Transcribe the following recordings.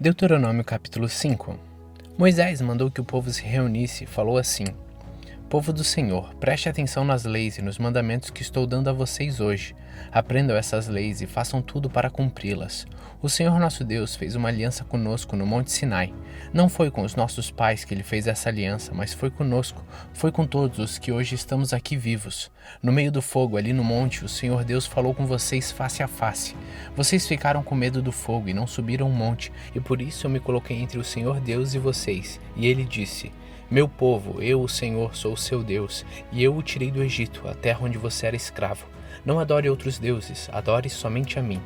Deuteronômio capítulo 5. Moisés mandou que o povo se reunisse e falou assim: Povo do Senhor, preste atenção nas leis e nos mandamentos que estou dando a vocês hoje. Aprendam essas leis e façam tudo para cumpri-las. O Senhor nosso Deus fez uma aliança conosco no Monte Sinai. Não foi com os nossos pais que ele fez essa aliança, mas foi conosco, foi com todos os que hoje estamos aqui vivos. No meio do fogo, ali no monte, o Senhor Deus falou com vocês face a face. Vocês ficaram com medo do fogo e não subiram o monte, e por isso eu me coloquei entre o Senhor Deus e vocês. E ele disse: Meu povo, eu, o Senhor, sou o seu Deus, e eu o tirei do Egito, a terra onde você era escravo. Não adore outros deuses, adore somente a mim.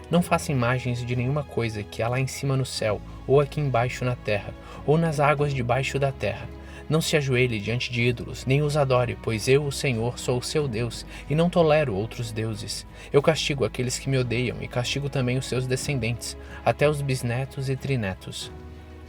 Não faça imagens de nenhuma coisa que há lá em cima no céu, ou aqui embaixo na terra, ou nas águas debaixo da terra. Não se ajoelhe diante de ídolos, nem os adore, pois eu, o Senhor, sou o seu Deus, e não tolero outros deuses. Eu castigo aqueles que me odeiam, e castigo também os seus descendentes, até os bisnetos e trinetos.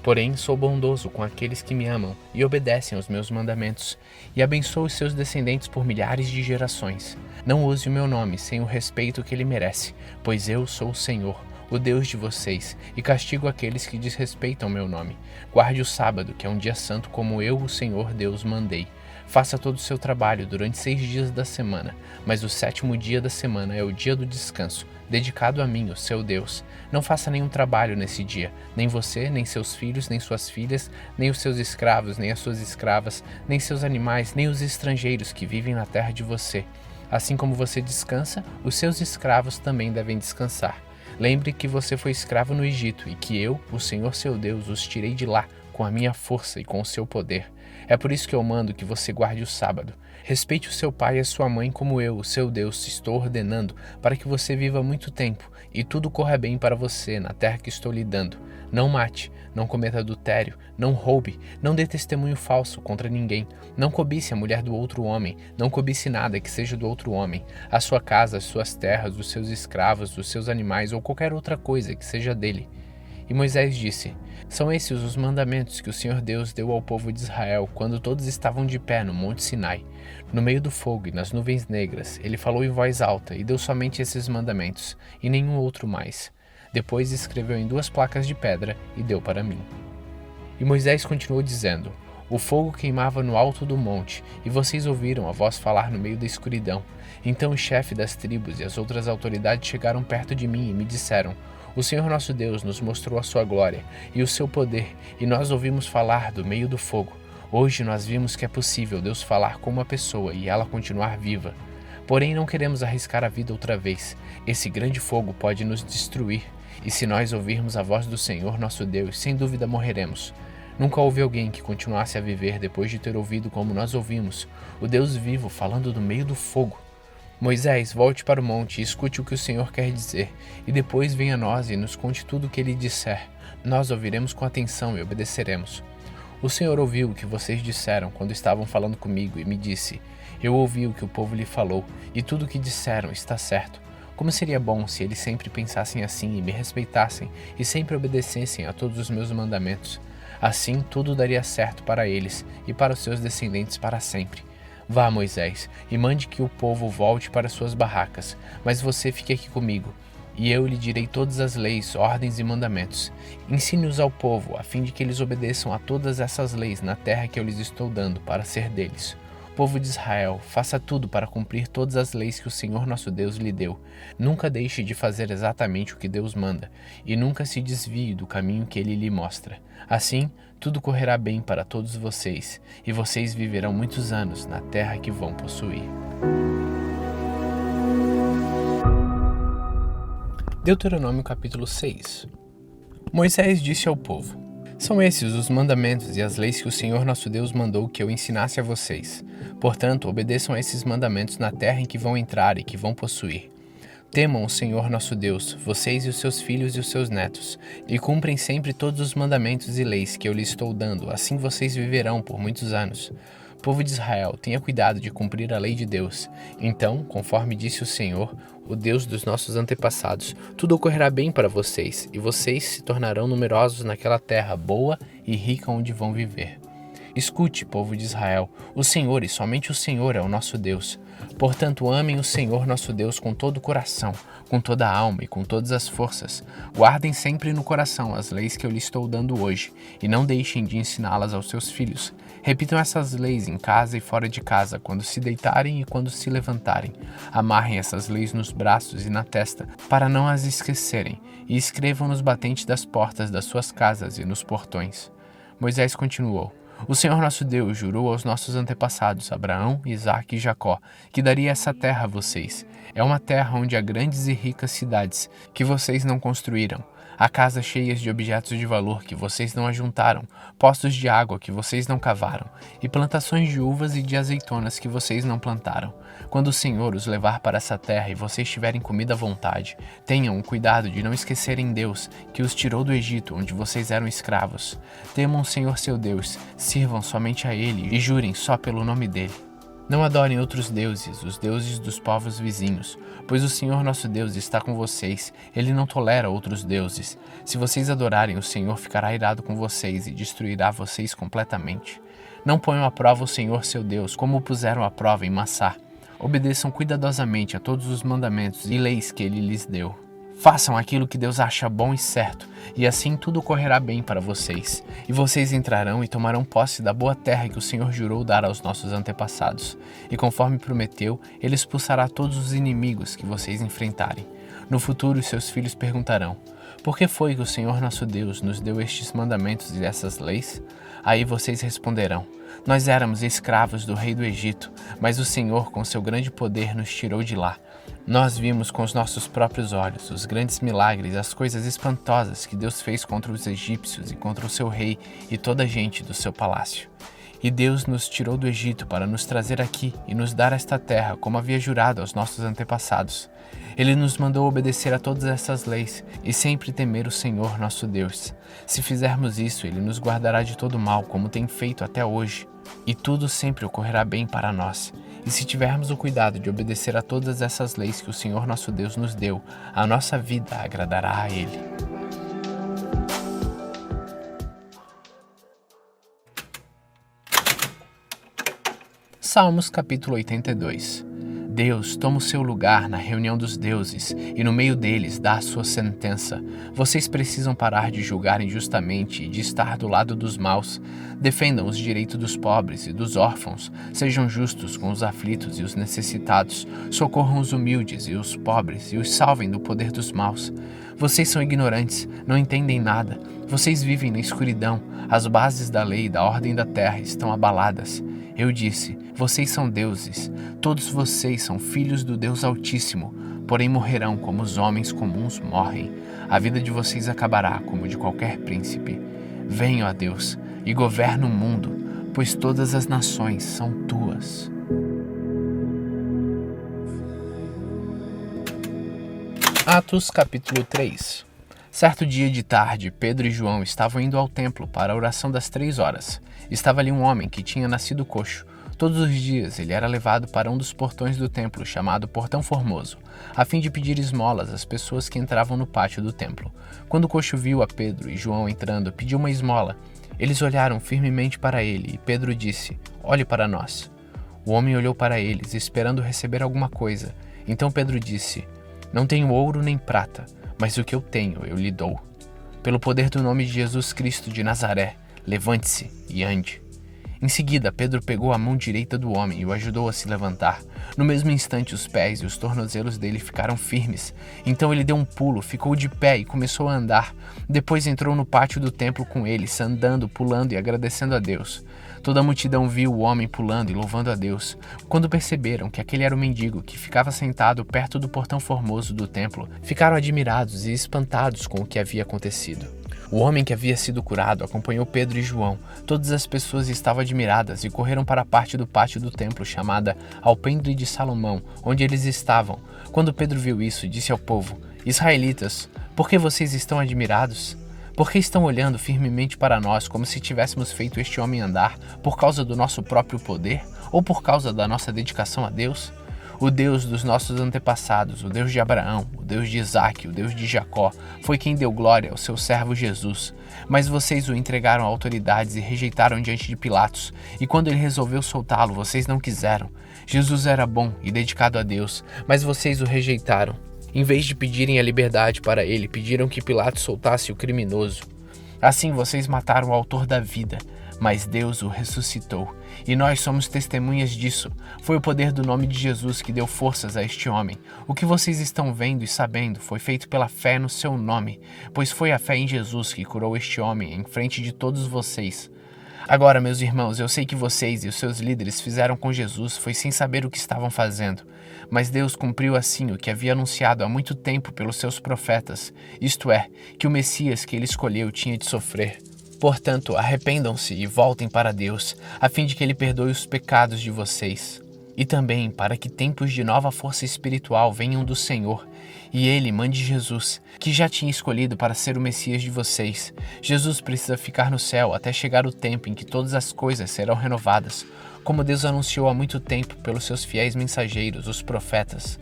Porém, sou bondoso com aqueles que me amam e obedecem aos meus mandamentos, e abençoo os seus descendentes por milhares de gerações. Não use o meu nome sem o respeito que ele merece, pois eu sou o Senhor, o Deus de vocês, e castigo aqueles que desrespeitam meu nome. Guarde o sábado, que é um dia santo, como eu, o Senhor Deus, mandei. Faça todo o seu trabalho durante 6 dias da semana, mas o 7º dia da semana é o dia do descanso, dedicado a mim, o seu Deus. Não faça nenhum trabalho nesse dia, nem você, nem seus filhos, nem suas filhas, nem os seus escravos, nem as suas escravas, nem seus animais, nem os estrangeiros que vivem na terra de você. Assim como você descansa, os seus escravos também devem descansar. Lembre que você foi escravo no Egito e que eu, o Senhor seu Deus, os tirei de lá com a minha força e com o seu poder. É por isso que eu mando que você guarde o sábado. Respeite o seu pai e a sua mãe como eu, o seu Deus, estou ordenando, para que você viva muito tempo e tudo corra bem para você na terra que estou lhe dando. Não mate, não cometa adultério, não roube, não dê testemunho falso contra ninguém, não cobice a mulher do outro homem, não cobice nada que seja do outro homem, a sua casa, as suas terras, os seus escravos, os seus animais ou qualquer outra coisa que seja dele. E Moisés disse: São esses os mandamentos que o Senhor Deus deu ao povo de Israel quando todos estavam de pé no Monte Sinai. No meio do fogo e nas nuvens negras, ele falou em voz alta e deu somente esses mandamentos, e nenhum outro mais. Depois escreveu em 2 placas de pedra e deu para mim. E Moisés continuou dizendo: O fogo queimava no alto do monte, e vocês ouviram a voz falar no meio da escuridão. Então o chefe das tribos e as outras autoridades chegaram perto de mim e me disseram: O Senhor nosso Deus nos mostrou a sua glória e o seu poder, e nós ouvimos falar do meio do fogo. Hoje nós vimos que é possível Deus falar com uma pessoa e ela continuar viva. Porém, não queremos arriscar a vida outra vez. Esse grande fogo pode nos destruir, e se nós ouvirmos a voz do Senhor nosso Deus, sem dúvida morreremos. Nunca houve alguém que continuasse a viver depois de ter ouvido como nós ouvimos, o Deus vivo falando do meio do fogo. Moisés, volte para o monte e escute o que o Senhor quer dizer, e depois venha a nós e nos conte tudo o que ele disser. Nós ouviremos com atenção e obedeceremos. O Senhor ouviu o que vocês disseram quando estavam falando comigo e me disse: Eu ouvi o que o povo lhe falou, e tudo o que disseram está certo. Como seria bom se eles sempre pensassem assim e me respeitassem, e sempre obedecessem a todos os meus mandamentos. Assim tudo daria certo para eles e para os seus descendentes para sempre. Vá, Moisés, e mande que o povo volte para suas barracas, mas você fique aqui comigo, e eu lhe direi todas as leis, ordens e mandamentos. Ensine-os ao povo, a fim de que eles obedeçam a todas essas leis na terra que eu lhes estou dando para ser deles. Povo de Israel, faça tudo para cumprir todas as leis que o Senhor nosso Deus lhe deu. Nunca deixe de fazer exatamente o que Deus manda, e nunca se desvie do caminho que ele lhe mostra. Assim, tudo correrá bem para todos vocês, e vocês viverão muitos anos na terra que vão possuir. Deuteronômio capítulo 6. Moisés disse ao povo: São esses os mandamentos e as leis que o Senhor nosso Deus mandou que eu ensinasse a vocês. Portanto, obedeçam a esses mandamentos na terra em que vão entrar e que vão possuir. Temam o Senhor nosso Deus, vocês e os seus filhos e os seus netos, e cumprem sempre todos os mandamentos e leis que eu lhes estou dando, assim vocês viverão por muitos anos. Povo de Israel, tenha cuidado de cumprir a lei de Deus. Então, conforme disse o Senhor, o Deus dos nossos antepassados, tudo ocorrerá bem para vocês, e vocês se tornarão numerosos naquela terra boa e rica onde vão viver. Escute, povo de Israel, o Senhor e somente o Senhor é o nosso Deus. Portanto, amem o Senhor nosso Deus com todo o coração, com toda a alma e com todas as forças. Guardem sempre no coração as leis que eu lhes estou dando hoje, e não deixem de ensiná-las aos seus filhos. Repitam essas leis em casa e fora de casa, quando se deitarem e quando se levantarem. Amarrem essas leis nos braços e na testa, para não as esquecerem, e escrevam nos batentes das portas das suas casas e nos portões. Moisés continuou: O Senhor nosso Deus jurou aos nossos antepassados, Abraão, Isaque e Jacó, que daria essa terra a vocês. É uma terra onde há grandes e ricas cidades, que vocês não construíram. Há casas cheias de objetos de valor que vocês não ajuntaram, poços de água que vocês não cavaram, e plantações de uvas e de azeitonas que vocês não plantaram. Quando o Senhor os levar para essa terra e vocês tiverem comida à vontade, tenham o cuidado de não esquecerem Deus, que os tirou do Egito, onde vocês eram escravos. Temam o Senhor seu Deus, sirvam somente a Ele e jurem só pelo nome dele. Não adorem outros deuses, os deuses dos povos vizinhos, pois o Senhor nosso Deus está com vocês, Ele não tolera outros deuses. Se vocês adorarem, o Senhor ficará irado com vocês e destruirá vocês completamente. Não ponham à prova o Senhor seu Deus, como o puseram à prova em Massá. Obedeçam cuidadosamente a todos os mandamentos e leis que Ele lhes deu. Façam aquilo que Deus acha bom e certo, e assim tudo correrá bem para vocês. E vocês entrarão e tomarão posse da boa terra que o Senhor jurou dar aos nossos antepassados. E conforme prometeu, Ele expulsará todos os inimigos que vocês enfrentarem. No futuro, seus filhos perguntarão: Por que foi que o Senhor nosso Deus nos deu estes mandamentos e essas leis? Aí vocês responderão: Nós éramos escravos do rei do Egito, mas o Senhor, com seu grande poder, nos tirou de lá. Nós vimos com os nossos próprios olhos os grandes milagres, as coisas espantosas que Deus fez contra os egípcios e contra o seu rei e toda a gente do seu palácio. E Deus nos tirou do Egito para nos trazer aqui e nos dar esta terra, como havia jurado aos nossos antepassados. Ele nos mandou obedecer a todas essas leis e sempre temer o Senhor nosso Deus. Se fizermos isso, Ele nos guardará de todo mal, como tem feito até hoje. E tudo sempre ocorrerá bem para nós. E se tivermos o cuidado de obedecer a todas essas leis que o Senhor nosso Deus nos deu, a nossa vida agradará a Ele. Salmos capítulo 82. Deus toma o seu lugar na reunião dos deuses e no meio deles dá a sua sentença. Vocês precisam parar de julgar injustamente e de estar do lado dos maus. Defendam os direitos dos pobres e dos órfãos. Sejam justos com os aflitos e os necessitados. Socorram os humildes e os pobres e os salvem do poder dos maus. Vocês são ignorantes, não entendem nada. Vocês vivem na escuridão. As bases da lei e da ordem da terra estão abaladas. Eu disse: vocês são deuses, todos vocês são filhos do Deus Altíssimo, porém morrerão como os homens comuns morrem. A vida de vocês acabará como de qualquer príncipe. Venha, ó Deus, e governa o mundo, pois todas as nações são tuas. Atos capítulo 3. Certo dia de tarde, Pedro e João estavam indo ao templo para a oração das 3 horas. Estava ali um homem que tinha nascido coxo. Todos os dias ele era levado para um dos portões do templo, chamado Portão Formoso, a fim de pedir esmolas às pessoas que entravam no pátio do templo. Quando o coxo viu a Pedro e João entrando, pediu uma esmola. Eles olharam firmemente para ele e Pedro disse: "Olhe para nós." O homem olhou para eles, esperando receber alguma coisa. Então Pedro disse: "Não tenho ouro nem prata, mas o que eu tenho eu lhe dou. Pelo poder do nome de Jesus Cristo de Nazaré, levante-se e ande." Em seguida, Pedro pegou a mão direita do homem e o ajudou a se levantar. No mesmo instante, os pés e os tornozelos dele ficaram firmes. Então ele deu um pulo, ficou de pé e começou a andar. Depois entrou no pátio do templo com eles, andando, pulando e agradecendo a Deus. Toda a multidão viu o homem pulando e louvando a Deus. Quando perceberam que aquele era o mendigo que ficava sentado perto do portão formoso do templo, ficaram admirados e espantados com o que havia acontecido. O homem que havia sido curado acompanhou Pedro e João. Todas as pessoas estavam admiradas e correram para a parte do pátio do templo chamada Alpendre de Salomão, onde eles estavam. Quando Pedro viu isso, disse ao povo: "Israelitas, por que vocês estão admirados? Por que estão olhando firmemente para nós como se tivéssemos feito este homem andar por causa do nosso próprio poder ou por causa da nossa dedicação a Deus? O Deus dos nossos antepassados, o Deus de Abraão, o Deus de Isaque, o Deus de Jacó, foi quem deu glória ao seu servo Jesus. Mas vocês o entregaram a autoridades e rejeitaram diante de Pilatos. E quando ele resolveu soltá-lo, vocês não quiseram. Jesus era bom e dedicado a Deus, mas vocês o rejeitaram. Em vez de pedirem a liberdade para ele, pediram que Pilatos soltasse o criminoso. Assim vocês mataram o autor da vida, mas Deus o ressuscitou. E nós somos testemunhas disso. Foi o poder do nome de Jesus que deu forças a este homem. O que vocês estão vendo e sabendo foi feito pela fé no seu nome, pois foi a fé em Jesus que curou este homem em frente de todos vocês. Agora, meus irmãos, eu sei que vocês e os seus líderes fizeram com Jesus foi sem saber o que estavam fazendo. Mas Deus cumpriu assim o que havia anunciado há muito tempo pelos seus profetas, isto é, que o Messias que ele escolheu tinha de sofrer. Portanto, arrependam-se e voltem para Deus, a fim de que ele perdoe os pecados de vocês. E também para que tempos de nova força espiritual venham do Senhor, e ele mande Jesus, que já tinha escolhido para ser o Messias de vocês. Jesus precisa ficar no céu até chegar o tempo em que todas as coisas serão renovadas, como Deus anunciou há muito tempo pelos seus fiéis mensageiros, os profetas.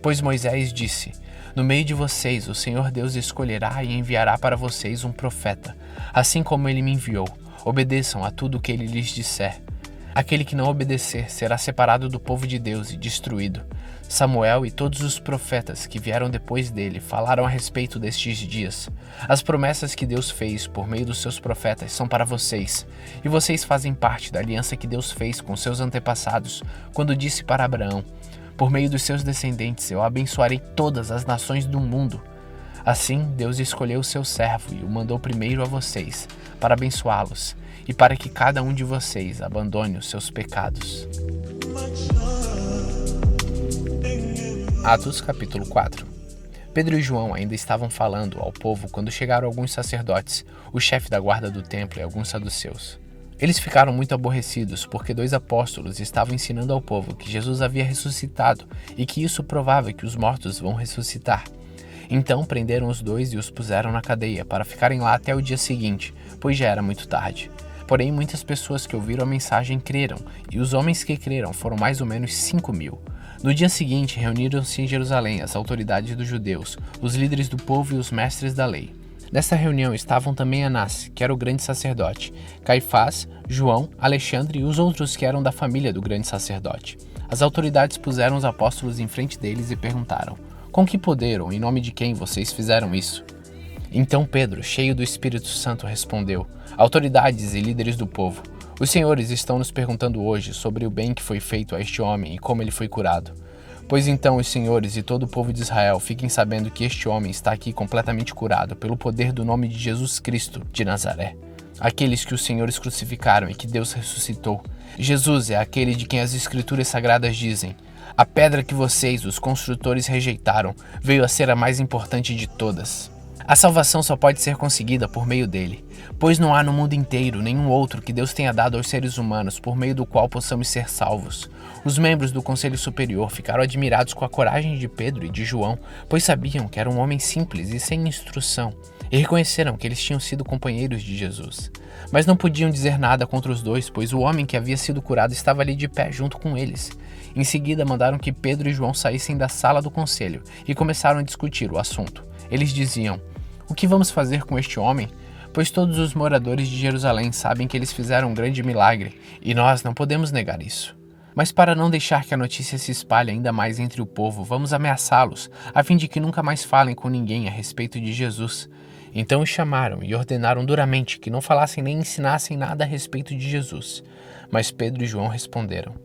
Pois Moisés disse: no meio de vocês o Senhor Deus escolherá e enviará para vocês um profeta, assim como ele me enviou. Obedeçam a tudo o que ele lhes disser. Aquele que não obedecer será separado do povo de Deus e destruído. Samuel e todos os profetas que vieram depois dele falaram a respeito destes dias. As promessas que Deus fez por meio dos seus profetas são para vocês, e vocês fazem parte da aliança que Deus fez com seus antepassados, quando disse para Abraão: por meio dos seus descendentes eu abençoarei todas as nações do mundo. Assim, Deus escolheu o seu servo e o mandou primeiro a vocês, para abençoá-los, e para que cada um de vocês abandone os seus pecados. Atos capítulo 4. Pedro e João ainda estavam falando ao povo quando chegaram alguns sacerdotes, o chefe da guarda do templo e alguns saduceus. Eles ficaram muito aborrecidos porque 2 apóstolos estavam ensinando ao povo que Jesus havia ressuscitado e que isso provava que os mortos vão ressuscitar. Então prenderam os 2 e os puseram na cadeia para ficarem lá até o dia seguinte, pois já era muito tarde. Porém, muitas pessoas que ouviram a mensagem creram, e os homens que creram foram mais ou menos 5.000. No dia seguinte, reuniram-se em Jerusalém as autoridades dos judeus, os líderes do povo e os mestres da lei. Nesta reunião estavam também Anás, que era o grande sacerdote, Caifás, João, Alexandre e os outros que eram da família do grande sacerdote. As autoridades puseram os apóstolos em frente deles e perguntaram: com que poder ou em nome de quem vocês fizeram isso? Então Pedro, cheio do Espírito Santo, respondeu: autoridades e líderes do povo, os senhores estão nos perguntando hoje sobre o bem que foi feito a este homem e como ele foi curado. Pois então os senhores e todo o povo de Israel fiquem sabendo que este homem está aqui completamente curado pelo poder do nome de Jesus Cristo de Nazaré, aqueles que os senhores crucificaram e que Deus ressuscitou. Jesus é aquele de quem as escrituras sagradas dizem: a pedra que vocês, os construtores, rejeitaram, veio a ser a mais importante de todas. A salvação só pode ser conseguida por meio dele, pois não há no mundo inteiro nenhum outro que Deus tenha dado aos seres humanos por meio do qual possamos ser salvos. Os membros do Conselho Superior ficaram admirados com a coragem de Pedro e de João, pois sabiam que era um homem simples e sem instrução, e reconheceram que eles tinham sido companheiros de Jesus. Mas não podiam dizer nada contra os 2, pois o homem que havia sido curado estava ali de pé junto com eles. Em seguida, mandaram que Pedro e João saíssem da sala do conselho e começaram a discutir o assunto. Eles diziam: o que vamos fazer com este homem? Pois todos os moradores de Jerusalém sabem que eles fizeram um grande milagre, e nós não podemos negar isso. Mas para não deixar que a notícia se espalhe ainda mais entre o povo, vamos ameaçá-los, a fim de que nunca mais falem com ninguém a respeito de Jesus. Então os chamaram e ordenaram duramente que não falassem nem ensinassem nada a respeito de Jesus. Mas Pedro e João responderam: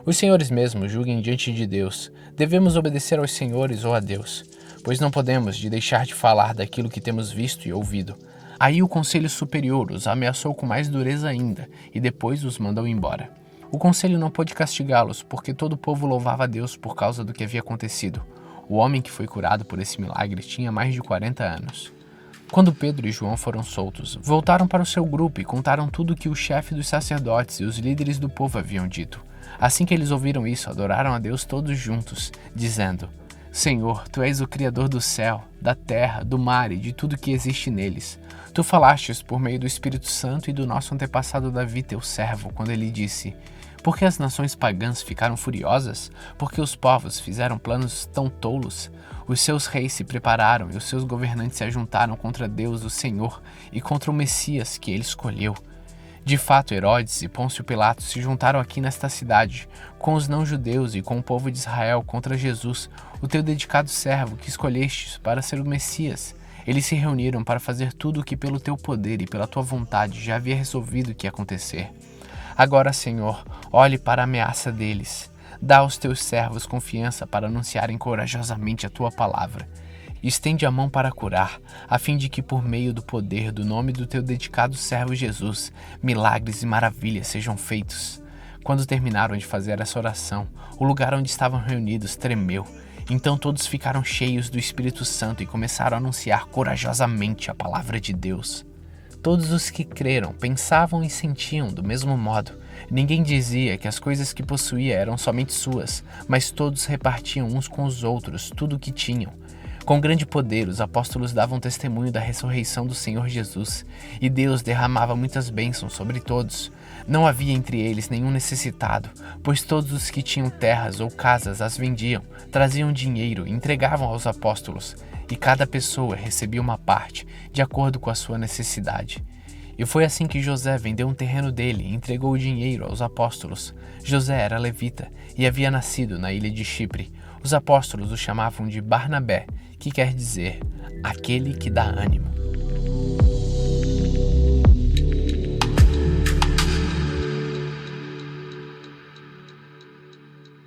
os senhores mesmos julguem diante de Deus. Devemos obedecer aos senhores ou a Deus, pois não podemos deixar de falar daquilo que temos visto e ouvido. Aí o Conselho Superior os ameaçou com mais dureza ainda, e depois os mandou embora. O conselho não pôde castigá-los, porque todo o povo louvava a Deus por causa do que havia acontecido. O homem que foi curado por esse milagre tinha mais de 40 anos. Quando Pedro e João foram soltos, voltaram para o seu grupo e contaram tudo o que o chefe dos sacerdotes e os líderes do povo haviam dito. Assim que eles ouviram isso, adoraram a Deus todos juntos, dizendo: Senhor, Tu és o Criador do céu, da terra, do mar e de tudo que existe neles. Tu falastes por meio do Espírito Santo e do nosso antepassado Davi, teu servo, quando ele disse: Porque as nações pagãs ficaram furiosas? Porque os povos fizeram planos tão tolos? Os seus reis se prepararam e os seus governantes se ajuntaram contra Deus, o Senhor, e contra o Messias que ele escolheu. De fato, Herodes e Pôncio Pilatos se juntaram aqui nesta cidade, com os não-judeus e com o povo de Israel contra Jesus, o teu dedicado servo que escolhestes para ser o Messias. Eles se reuniram para fazer tudo o que pelo teu poder e pela tua vontade já havia resolvido que ia acontecer. Agora, Senhor, olhe para a ameaça deles. Dá aos teus servos confiança para anunciarem corajosamente a tua palavra. Estende a mão para curar, a fim de que por meio do poder do nome do teu dedicado servo Jesus, milagres e maravilhas sejam feitos. Quando terminaram de fazer essa oração, o lugar onde estavam reunidos tremeu. Então todos ficaram cheios do Espírito Santo e começaram a anunciar corajosamente a palavra de Deus. Todos os que creram pensavam e sentiam do mesmo modo. Ninguém dizia que as coisas que possuía eram somente suas, mas todos repartiam uns com os outros tudo o que tinham. Com grande poder, os apóstolos davam testemunho da ressurreição do Senhor Jesus, e Deus derramava muitas bênçãos sobre todos. Não havia entre eles nenhum necessitado, pois todos os que tinham terras ou casas as vendiam, traziam dinheiro e entregavam aos apóstolos, e cada pessoa recebia uma parte, de acordo com a sua necessidade. E foi assim que José vendeu um terreno dele e entregou o dinheiro aos apóstolos. José era levita e havia nascido na ilha de Chipre. Os apóstolos o chamavam de Barnabé, que quer dizer, aquele que dá ânimo.